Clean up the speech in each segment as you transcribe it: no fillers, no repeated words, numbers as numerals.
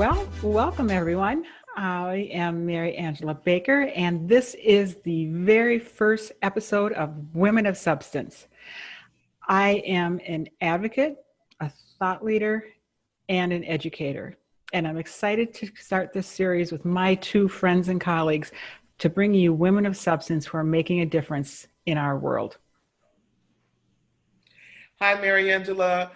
Well, welcome everyone. I am Mary Angela Baker, and this is the very first episode of Women of Substance. I am an advocate, a thought leader, and an educator. And I'm excited to start this series with my two friends and colleagues to bring you women of substance who are making a difference in our world. Hi, Mary Angela.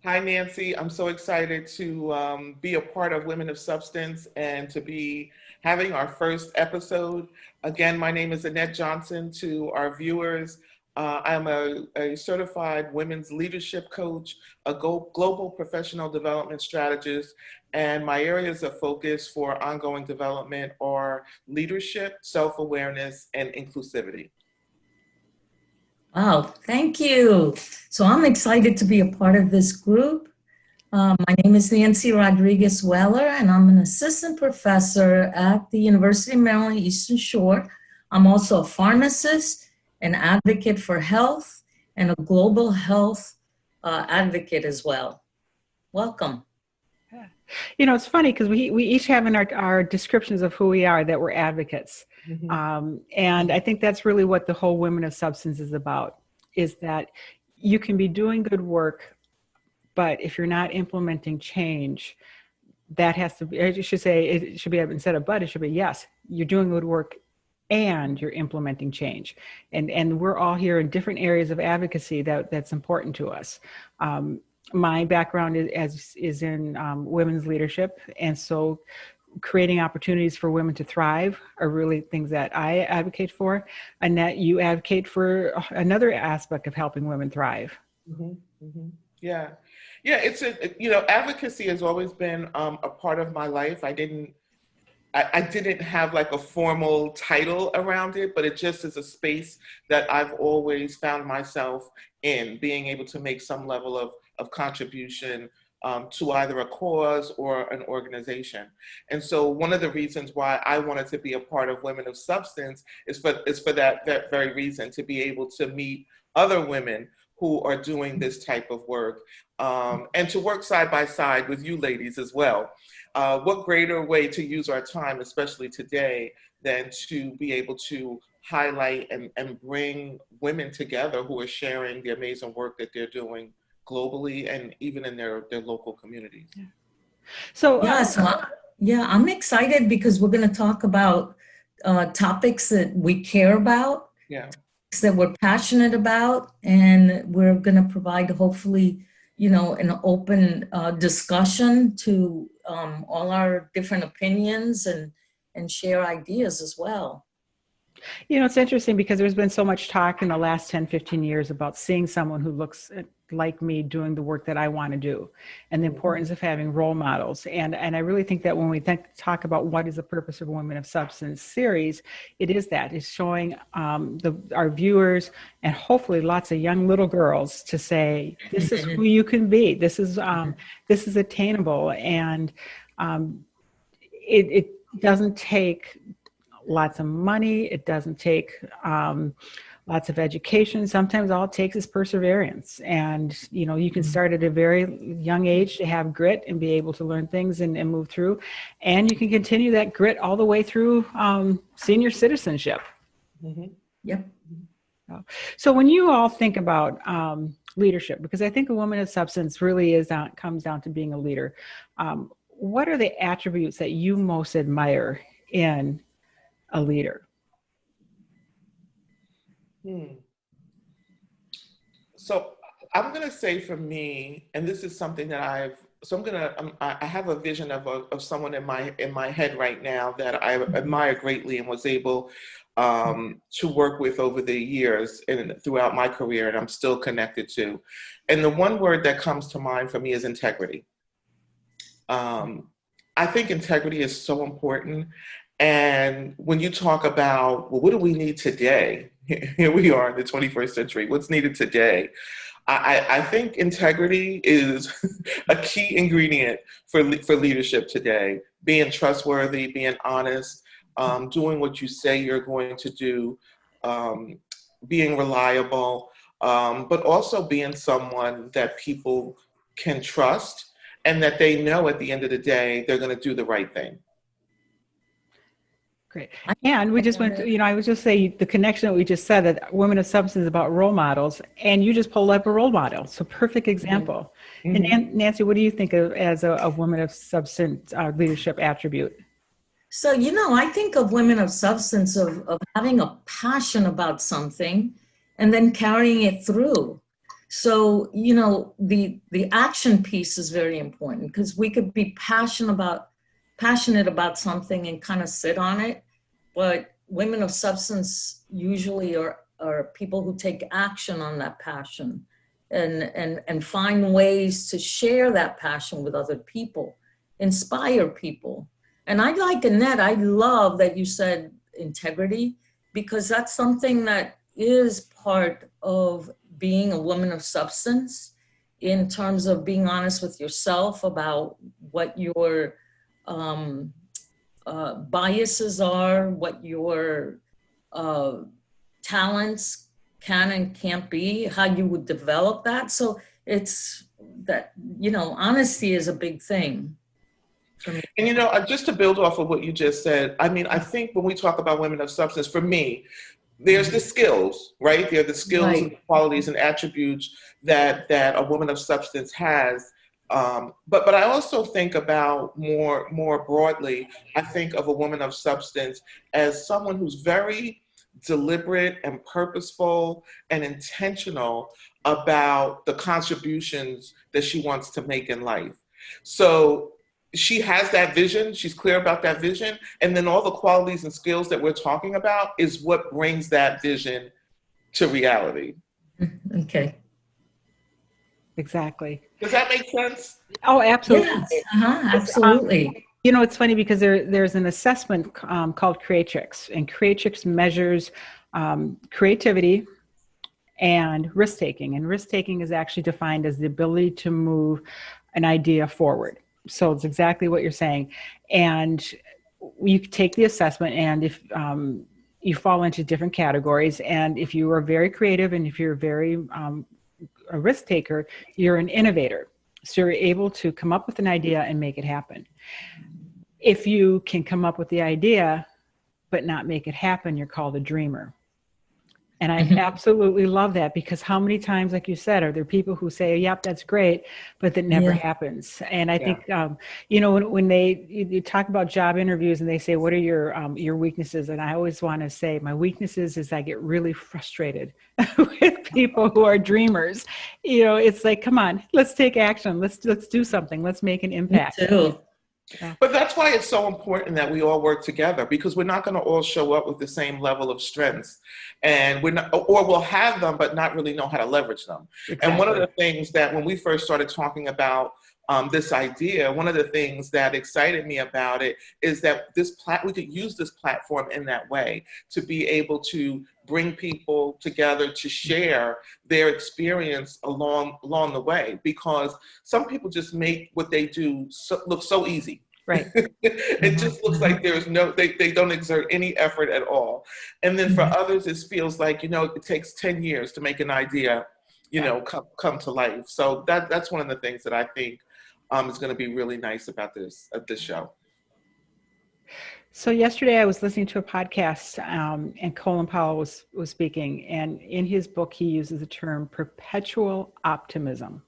Hi, Nancy. I'm so excited to be a part of Women of Substance and to be having our first episode. Again, my name is Annette Johnson. To our viewers, I'm a certified women's leadership coach, a global professional development strategist, and my areas of focus for ongoing development are leadership, self-awareness, and inclusivity. Wow, thank you. So I'm excited to be a part of this group. My name is Nancy Rodriguez Weller, and I'm an assistant professor at the University of Maryland Eastern Shore. I'm also a pharmacist, an advocate for health, and a global health advocate as well. Welcome. You know, it's funny because we each have in our descriptions of who we are that we're advocates. Mm-hmm. And I think that's really what the whole Women of Substance is about, is that you can be doing good work, but if you're not implementing change, that has to be, I should say, it should be instead of but, it should be yes, you're doing good work and you're implementing change. And we're all here in different areas of advocacy that's important to us. My background is in women's leadership, and so creating opportunities for women to thrive are really things that I advocate for. Annette, you advocate for another aspect of helping women thrive. Mm-hmm, mm-hmm. Yeah, it's advocacy has always been a part of my life. I didn't have like a formal title around it, but it just is a space that I've always found myself in, being able to make some level of contribution to either a cause or an organization. And so one of the reasons why I wanted to be a part of Women of Substance is for that very reason, to be able to meet other women who are doing this type of work, and to work side by side with you ladies as well. What greater way to use our time, especially today, than to be able to highlight and bring women together who are sharing the amazing work that they're doing globally and even in their local communities. Yeah. So I'm excited because we're going to talk about topics that we care about, that we're passionate about, and we're going to provide hopefully an open discussion to all our different opinions and share ideas as well. You know, it's interesting because there's been so much talk in the last 10, 15 years about seeing someone who looks like me doing the work that I want to do, and the importance of having role models. And I really think that when we talk about what is the purpose of Women of Substance series, it is that. It's showing our viewers and hopefully lots of young little girls to say, this is who you can be. This is attainable. And it doesn't take lots of money. It doesn't take lots of education. Sometimes all it takes is perseverance. And, you can start at a very young age to have grit and be able to learn things and move through. And you can continue that grit all the way through senior citizenship. Mm-hmm. Yep. So when you all think about leadership, because I think a Woman of Substance really comes down to being a leader, what are the attributes that you most admire in a leader? So I'm going to say for me, and this is something that I have a vision of someone in my head right now that I admire greatly and was able to work with over the years and throughout my career, and I'm still connected to. And the one word that comes to mind for me is integrity. I think integrity is so important. And when you talk about, well, what do we need today? Here we are in the 21st century. What's needed today? I think integrity is a key ingredient for leadership today. Being trustworthy, being honest, doing what you say you're going to do, being reliable, but also being someone that people can trust and that they know at the end of the day, they're going to do the right thing. Great. And we just went to, I would just say the connection that we just said, that women of substance is about role models, and you just pulled up a role model. So perfect example. Mm-hmm. And Nancy, what do you think of as a woman of substance leadership attribute? So, I think of women of substance of having a passion about something and then carrying it through. So, the action piece is very important, because we could be passionate about something and kind of sit on it. But women of substance usually are people who take action on that passion and find ways to share that passion with other people, inspire people. And Annette, I love that you said integrity, because that's something that is part of being a woman of substance, in terms of being honest with yourself about what your biases are, what your talents can and can't be, how you would develop that. So it's that, honesty is a big thing. And, just to build off of what you just said, I think when we talk about women of substance, for me, there's the skills, right? There are the skills right. and the qualities and attributes that a woman of substance has. But I also think about more broadly, I think of a woman of substance as someone who's very deliberate and purposeful and intentional about the contributions that she wants to make in life. So she has that vision, she's clear about that vision, and then all the qualities and skills that we're talking about is what brings that vision to reality. Okay. Exactly. Does that make sense? Oh, absolutely. Yes. Absolutely. It's funny because there's an assessment called creatrix, and creatrix measures creativity and risk-taking. And risk-taking is actually defined as the ability to move an idea forward. So it's exactly what you're saying. And you take the assessment, and if you fall into different categories, and if you are very creative and if you're very a risk taker, you're an innovator. So you're able to come up with an idea and make it happen. If you can come up with the idea but not make it happen, you're called a dreamer. And I absolutely love that, because how many times, like you said, are there people who say, yep, that's great, but that never happens. And I think, when you talk about job interviews and they say, what are your weaknesses? And I always want to say my weaknesses is I get really frustrated with people who are dreamers. It's like, come on, let's take action. Let's do something. Let's make an impact. Me too. Yeah. But that's why it's so important that we all work together, because we're not going to all show up with the same level of strengths, and we'll have them but not really know how to leverage them. Exactly. And one of the things that when we first started talking about this idea, one of the things that excited me about it is that we could use this platform in that way to be able to bring people together to share their experience along the way, because some people just make what they do look so easy. Right. It just looks like they don't exert any effort at all. And then for others, it feels like, it takes 10 years to make an idea, come to life. So that's one of the things that I think is going to be really nice about this show. So yesterday I was listening to a podcast and Colin Powell was speaking, and in his book he uses the term perpetual optimism.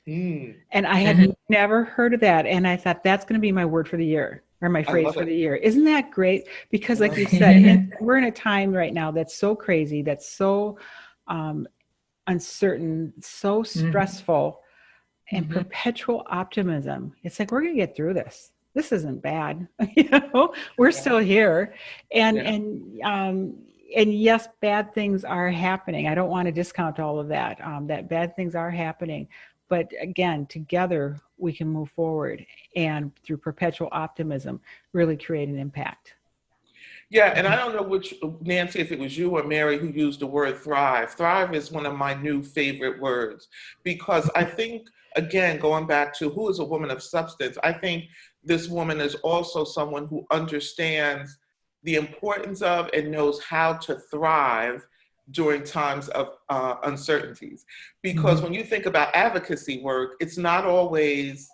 And I had never heard of that, and I thought that's going to be my word for the year, or my phrase for the year. Isn't that great? Because like you said, we're in a time right now that's so crazy, that's so uncertain, so stressful, and perpetual optimism. It's like, we're going to get through this. This isn't bad. We're still here. And yes, bad things are happening. I don't want to discount all of that, that bad things are happening. But again, together we can move forward, and through perpetual optimism, really create an impact. Yeah, and I don't know which, Nancy, if it was you or Mary who used the word thrive. Thrive is one of my new favorite words, because I think, again, going back to who is a woman of substance, I think this woman is also someone who understands the importance of and knows how to thrive during times of uncertainties. Because when you think about advocacy work, it's not always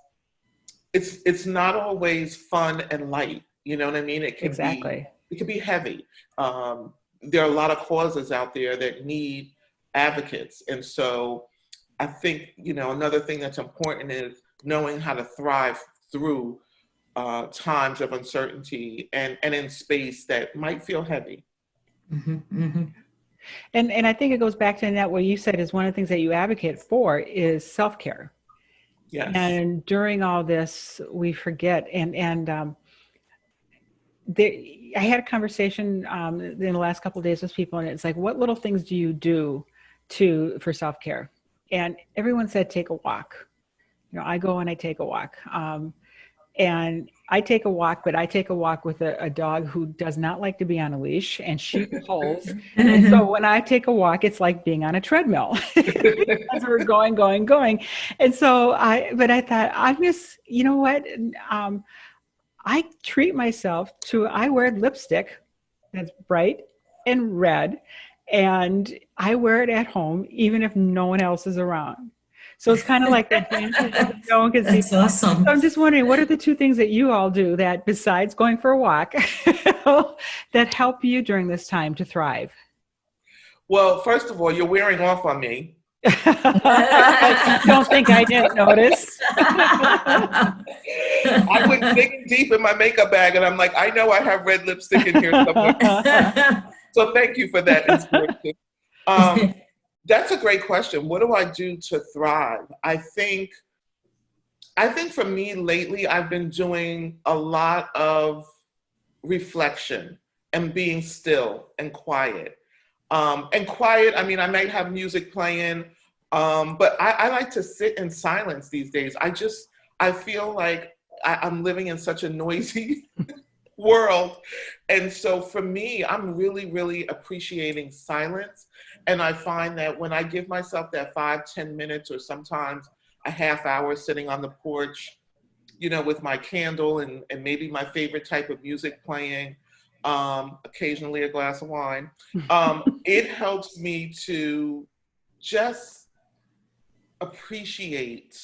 it's not always fun and light. You know what I mean? It can Exactly. It can be heavy. There are a lot of causes out there that need advocates. And so I think, another thing that's important is knowing how to thrive through times of uncertainty and in space that might feel heavy. Mm-hmm, mm-hmm. And I think it goes back to Annette, what you said is one of the things that you advocate for is self-care. Yes. And during all this, we forget. I had a conversation in the last couple of days with people, and it's like, what little things do you do for self-care? And everyone said, take a walk. I go and I take a walk. And I take a walk, but I take a walk with a dog who does not like to be on a leash, and she pulls. And so when I take a walk, it's like being on a treadmill because we're going. And so I thought, I'm just, you know what? I treat myself I wear lipstick that's bright and red, and I wear it at home, even if no one else is around. So it's kind of like that. No one can see. That's awesome. So I'm just wondering, what are the two things that you all do that, besides going for a walk, that help you during this time to thrive? Well, first of all, you're wearing off on me. Don't think I didn't notice. I went digging deep in my makeup bag, and I'm like, I know I have red lipstick in here somewhere. So thank you for that inspiration. That's a great question. What do I do to thrive? I think for me lately, I've been doing a lot of reflection and being still and quiet. I mean, I might have music playing, but I like to sit in silence these days. I feel like I'm living in such a noisy world. And so for me, I'm really, really appreciating silence. And I find that when I give myself that 5-10 minutes or sometimes a half hour sitting on the porch, with my candle and maybe my favorite type of music playing, occasionally a glass of wine, it helps me to just appreciate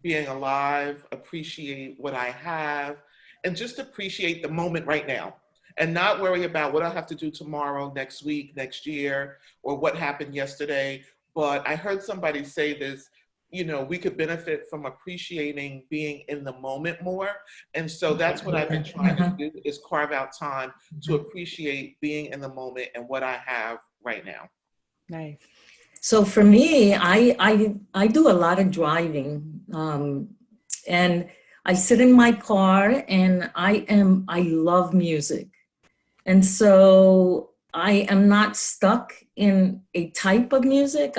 being alive, appreciate what I have, and just appreciate the moment right now. And not worry about what I have to do tomorrow, next week, next year, or what happened yesterday. But I heard somebody say this, we could benefit from appreciating being in the moment more. And so that's what I've been trying to do, is carve out time to appreciate being in the moment and what I have right now. Nice. So for me, I do a lot of driving, and I sit in my car, and I love music. And so I am not stuck in a type of music.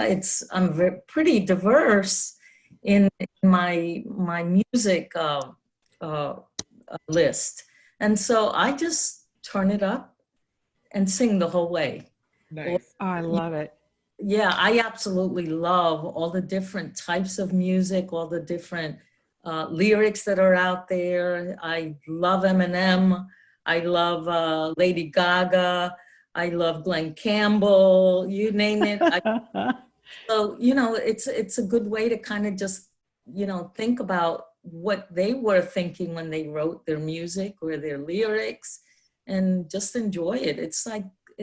I'm pretty diverse in my music list. And so I just turn it up and sing the whole way. Nice. Oh, I love it. Yeah, I absolutely love all the different types of music, all the different lyrics that are out there. I love Eminem. I love Lady Gaga. I love Glenn Campbell. You name it. So, it's a good way to kind of just, think about what they were thinking when they wrote their music or their lyrics, and just enjoy it. It's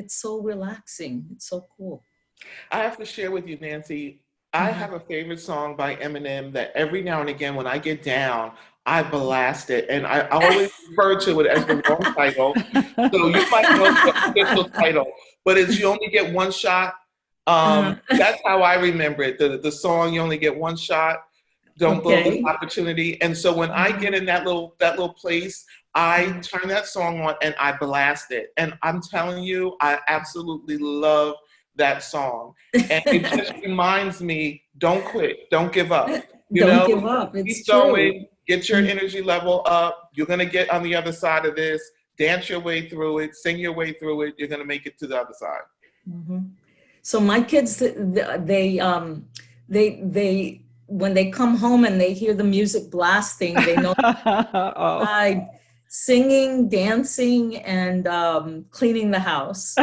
so relaxing. It's so cool. I have to share with you, Nancy, I have a favorite song by Eminem that every now and again, when I get down, I blast it. And I always refer to it as the wrong title. So you might know the official title, but it's You Only Get One Shot. That's how I remember it. The song, You Only Get One Shot. Don't blow this opportunity. And so when I get in that little place, I turn that song on and I blast it. And I'm telling you, I absolutely love that song. And it just reminds me, don't quit, don't give up. Don't give up. It's keep going, get your energy level up. You're gonna get on the other side of this, dance your way through it, sing your way through it. You're gonna make it to the other side. Mm-hmm. So my kids, they when they come home and they hear the music blasting, they know I'm singing, dancing, and cleaning the house.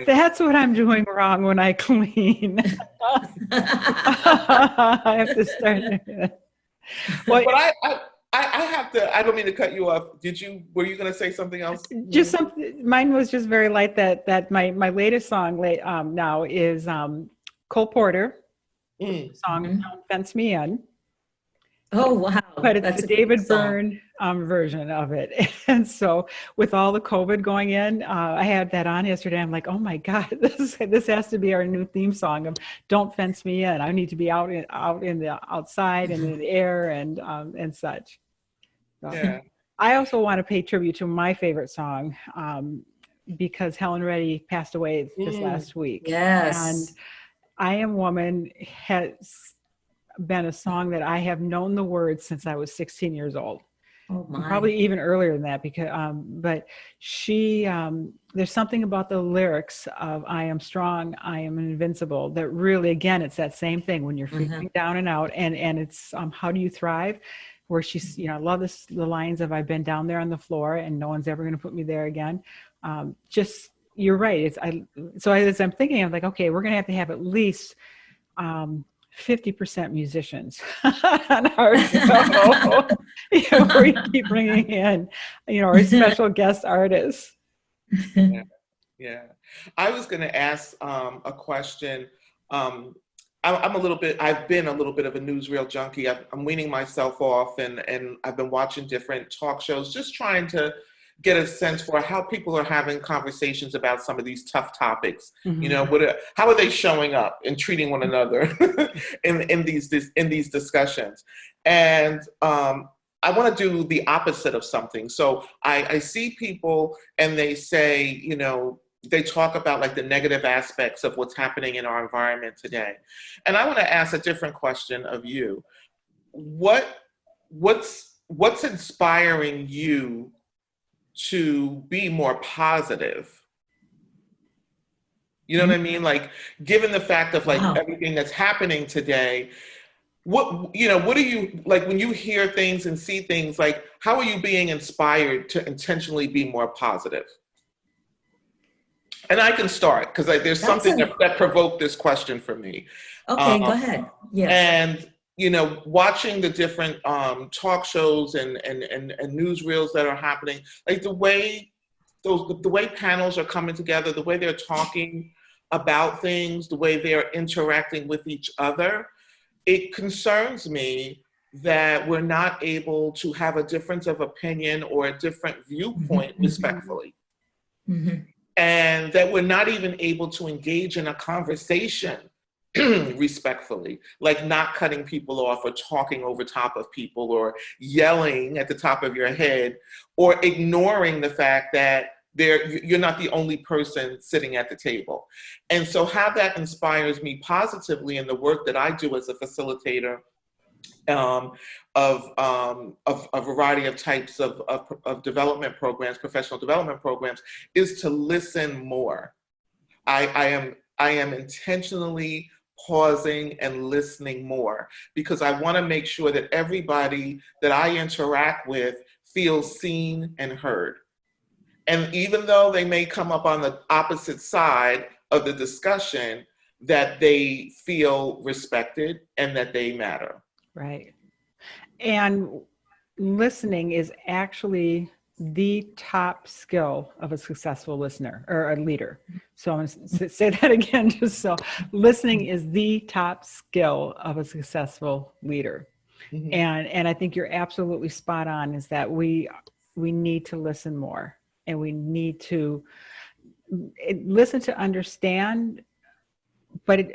That's what I'm doing wrong when I clean. I have to start doing that. Well, But I have to, I don't mean to cut you off. Were you going to say something else? Just something, mine was just very light, that my latest song now is Cole Porter song, Don't Fence Me In. Oh, wow. But it's the David Byrne version of it. And so with all the COVID going in, I had that on yesterday. I'm like, oh my God, this has to be our new theme song of Don't Fence Me In. I need to be out in the outside and in the air and such. So, yeah. I also want to pay tribute to my favorite song because Helen Reddy passed away this last week. Yes. And I Am Woman has been a song that I have known the words since I was 16 years old. Oh my. Probably even earlier than that, because but she there's something about the lyrics of I am strong, I am invincible that really, again, it's that same thing when you're freaking down and out, and it's how do you thrive, where she's, I love the lines of I've been down there on the floor and no one's ever going to put me there again. Just, you're right. So as I'm thinking, I'm like, okay, we're going to have at least 50% musicians on our show. We keep bringing in, our special guest artists. Yeah. I was going to ask a question. I've been a little bit of a newsreel junkie. I'm weaning myself off, and I've been watching different talk shows, just trying to get a sense for how people are having conversations about some of these tough topics. How are they showing up and treating one another in these discussions? And I want to do the opposite of something. So I see people and they say, they talk about like the negative aspects of what's happening in our environment today. And I want to ask a different question of you. What's inspiring you to be more positive? You know what I mean? Like, given the fact of like everything that's happening today, what are you, like, when you hear things and see things, like, how are you being inspired to intentionally be more positive? And I can start, because there's something that provoked this question for me. Okay, go ahead. Yes. And watching the different talk shows and newsreels that are happening, like the way panels are coming together, the way they're talking about things, the way they're interacting with each other, it concerns me that we're not able to have a difference of opinion or a different viewpoint respectfully. And that we're not even able to engage in a conversation respectfully, like not cutting people off or talking over top of people or yelling at the top of your head or ignoring the fact that you're not the only person sitting at the table. And so how that inspires me positively in the work that I do as a facilitator of a variety of types of development programs, professional development programs, is to listen more. I am intentionally pausing and listening more, because I want to make sure that everybody that I interact with feels seen and heard. And even though they may come up on the opposite side of the discussion, that they feel respected and that they matter. Right. And listening is actually the top skill of a successful listener or a leader. So I'm going to say that again, just so listening is the top skill of a successful leader. And I think you're absolutely spot on, is that we need to listen more, and we need to listen to understand, but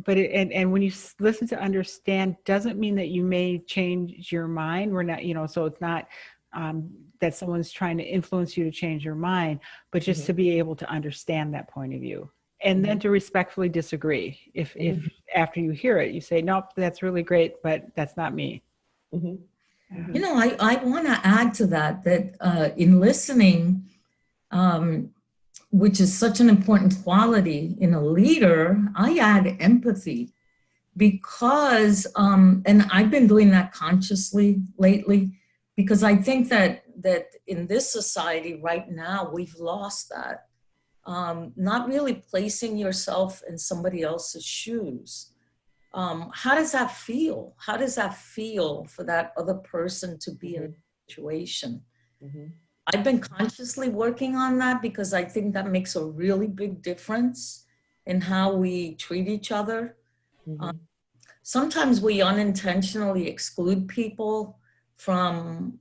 when you listen to understand, doesn't mean that you may change your mind. We're not, so it's not that someone's trying to influence you to change your mind, but just to be able to understand that point of view, and then to respectfully disagree. If after you hear it, you say, nope, that's really great, but that's not me. I want to add to that in listening, which is such an important quality in a leader, I add empathy, because, and I've been doing that consciously lately, because I think that in this society right now, we've lost that. Not really placing yourself in somebody else's shoes. how does that feel? How does that feel for that other person to be in a situation? I've been consciously working on that because I think that makes a really big difference in how we treat each other. Sometimes we unintentionally exclude people from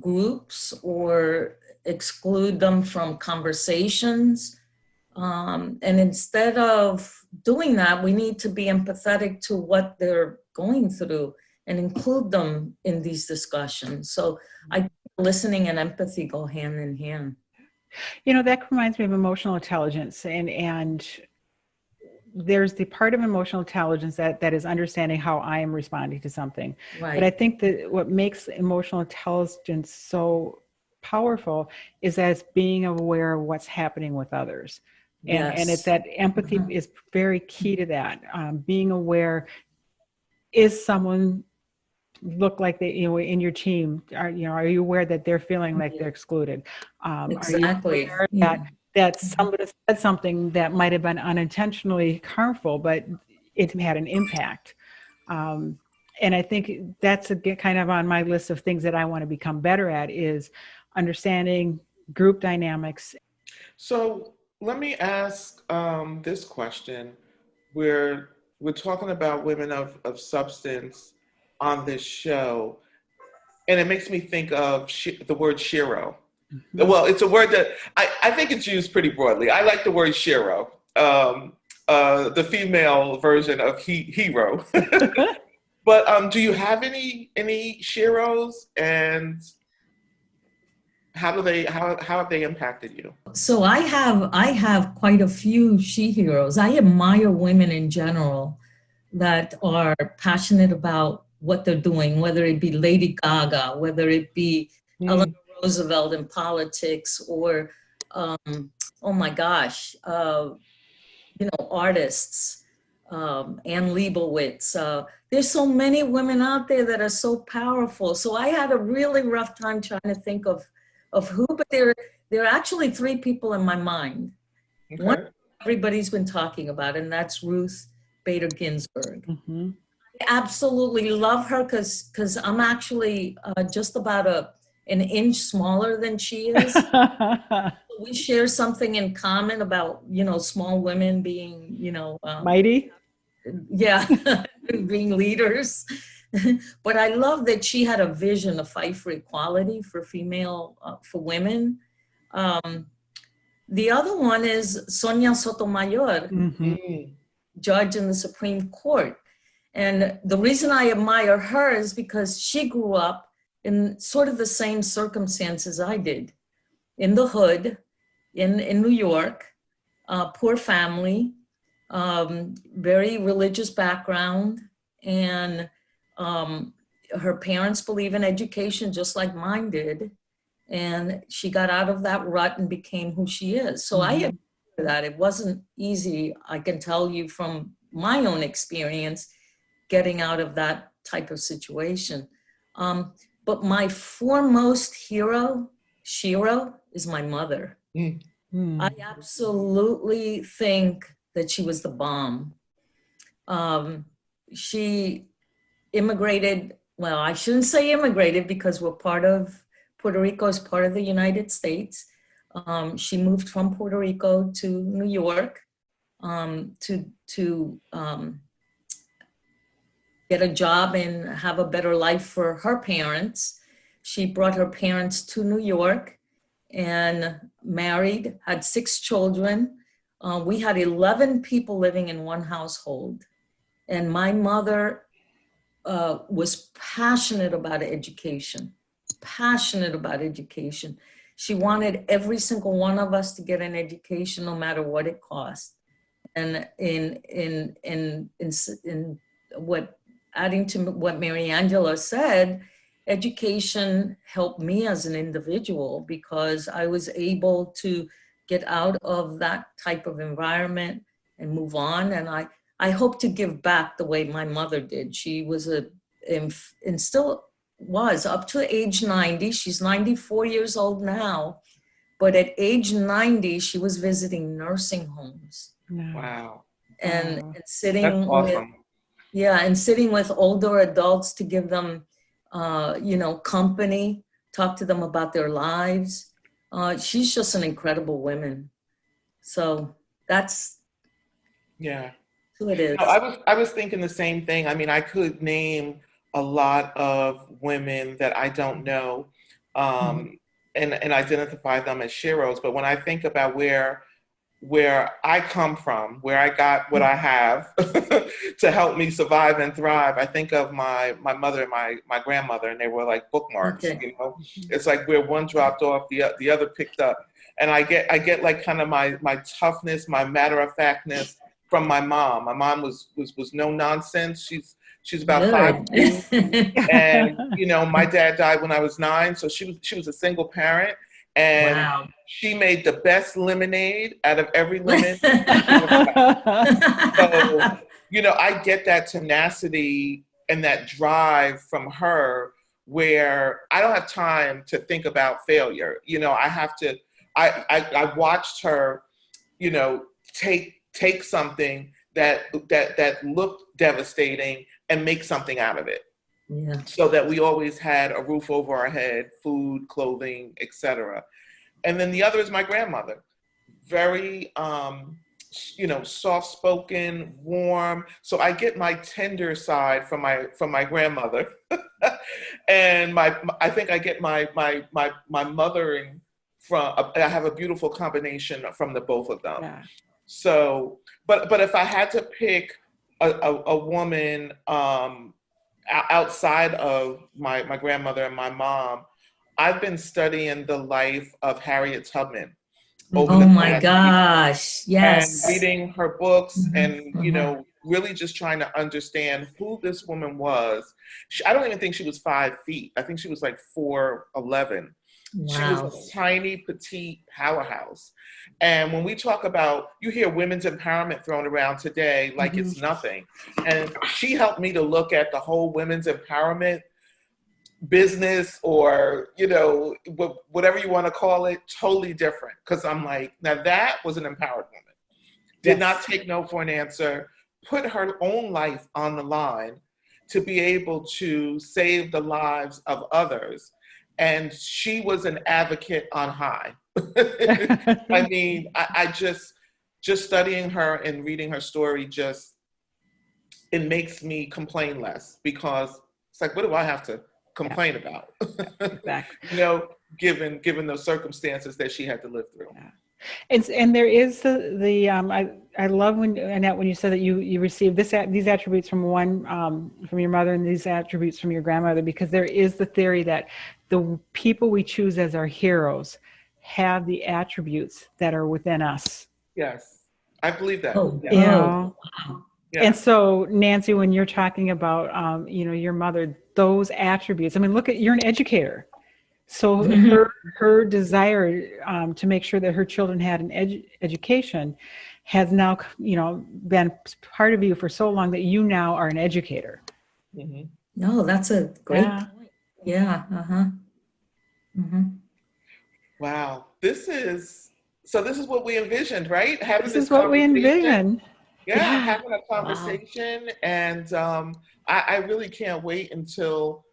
groups or exclude them from conversations. And instead of doing that, we need to be empathetic to what they're going through and include them in these discussions. So I think listening and empathy go hand in hand. You know, that reminds me of emotional intelligence, and there's the part of emotional intelligence that is understanding how I am responding to something. Right. But I think that what makes emotional intelligence so powerful is that it's being aware of what's happening with others. And it's that empathy is very key to that. Being aware, is someone look like they, you know, in your team, are you aware that they're feeling like they're excluded? Exactly. Are you aware that somebody said something that might have been unintentionally harmful, but it had an impact? And I think that's kind of on my list of things that I want to become better at, is understanding group dynamics. So let me ask this question. We're talking about women of substance on this show, and it makes me think of the word shiro. Well, it's a word that I think it's used pretty broadly. I like the word shiro, the female version of hero. But do you have any shiros, and how have they impacted you? So I have quite a few she heroes. I admire women in general that are passionate about what they're doing, whether it be Lady Gaga, whether it be Eleanor Roosevelt in politics, or oh my gosh, artists, Anne Leibovitz. There's so many women out there that are so powerful. So I had a really rough time trying to think of who, but there are actually three people in my mind. Okay. One everybody's been talking about, and that's Ruth Bader Ginsburg. I absolutely love her because I'm actually just about an inch smaller than she is. We share something in common about, small women being, mighty. Yeah, being leaders. But I love that she had a vision to fight for equality for for women. The other one is Sonia Sotomayor, judge in the Supreme Court. And the reason I admire her is because she grew up in sort of the same circumstances I did, in the hood, in New York, poor family, very religious background, and her parents believe in education just like mine did. And she got out of that rut and became who she is. So I admire that. It wasn't easy, I can tell you from my own experience, getting out of that type of situation. But my foremost hero, Shiro, is my mother. I absolutely think that she was the bomb. She immigrated, well, I shouldn't say immigrated because Puerto Rico is part of the United States. She moved from Puerto Rico to New York to get a job and have a better life for her parents. She brought her parents to New York and married, had 6 children. We had 11 people living in one household. And my mother was passionate about education. She wanted every single one of us to get an education, no matter what it cost. And adding to what Mary Angela said, education helped me as an individual because I was able to get out of that type of environment and move on. And I hope to give back the way my mother did. She was and still was up to age 90. She's 94 years old now. But at age 90, she was visiting nursing homes. Wow. And sitting That's awesome. Yeah, and sitting with older adults to give them, you know, company, talk to them about their lives. She's just an incredible woman. So that's who it is. No, I was thinking the same thing. I mean, I could name a lot of women that I don't know, and identify them as sheroes. But when I think about where I come from, where I got what I have to help me survive and thrive, I think of my mother and my grandmother, and they were like bookmarks. Okay. You know, it's like where one dropped off, the other picked up, and I get like kind of my toughness, my matter of factness from my mom. My mom was no nonsense. She's about 5'2", and you know, my dad died when I was 9, so she was a single parent. And wow. she made the best lemonade out of every lemon. So, you know, I get that tenacity and that drive from her, where I don't have time to think about failure. You know, I have to, I watched her, you know, take something that looked devastating and make something out of it. Yeah. So that we always had a roof over our head, food, clothing, etc. And then the other is my grandmother, very, you know, soft-spoken, warm. So I get my tender side from my grandmother, and I think I get my mothering from. I have a beautiful combination from the both of them. Yeah. So, but if I had to pick a woman, outside of my grandmother and my mom, I've been studying the life of Harriet Tubman over the my past gosh, yes. and reading her books, and you know, really just trying to understand who this woman was. I don't even think she was 5 feet. I think she was like 4'11". Wow. She was a tiny, petite powerhouse. And when we talk about, you hear women's empowerment thrown around today like it's nothing. And she helped me to look at the whole women's empowerment business, or, you know, whatever you want to call it, totally different. Because I'm like, now that was an empowered woman. Did not take no for an answer, put her own life on the line to be able to save the lives of others. And she was an advocate on high. I mean, I just studying her and reading her story, it makes me complain less, because it's like, what do I have to complain about? Exactly. You know, given those circumstances that she had to live through. Yeah. And there is I love when, Annette, when you said that you received these attributes from from your mother and these attributes from your grandmother, because there is the theory that the people we choose as our heroes have the attributes that are within us. Yes, I believe that. Oh, You know? Wow. Yeah. And so, Nancy, when you're talking about, you know, your mother, those attributes, I mean, look you're an educator. So her desire to make sure that her children had an education has now, you know, been part of you for so long that you now are an educator. No, that's a great point. Yeah. Wow. This is what we envisioned, right? Having this is what we envisioned. Yeah, having a conversation. Wow. And I really can't wait until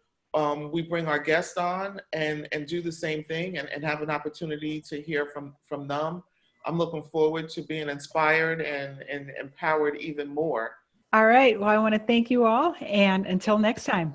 we bring our guests on and do the same thing and have an opportunity to hear from them. I'm looking forward to being inspired and empowered even more. All right. Well, I want to thank you all, and until next time.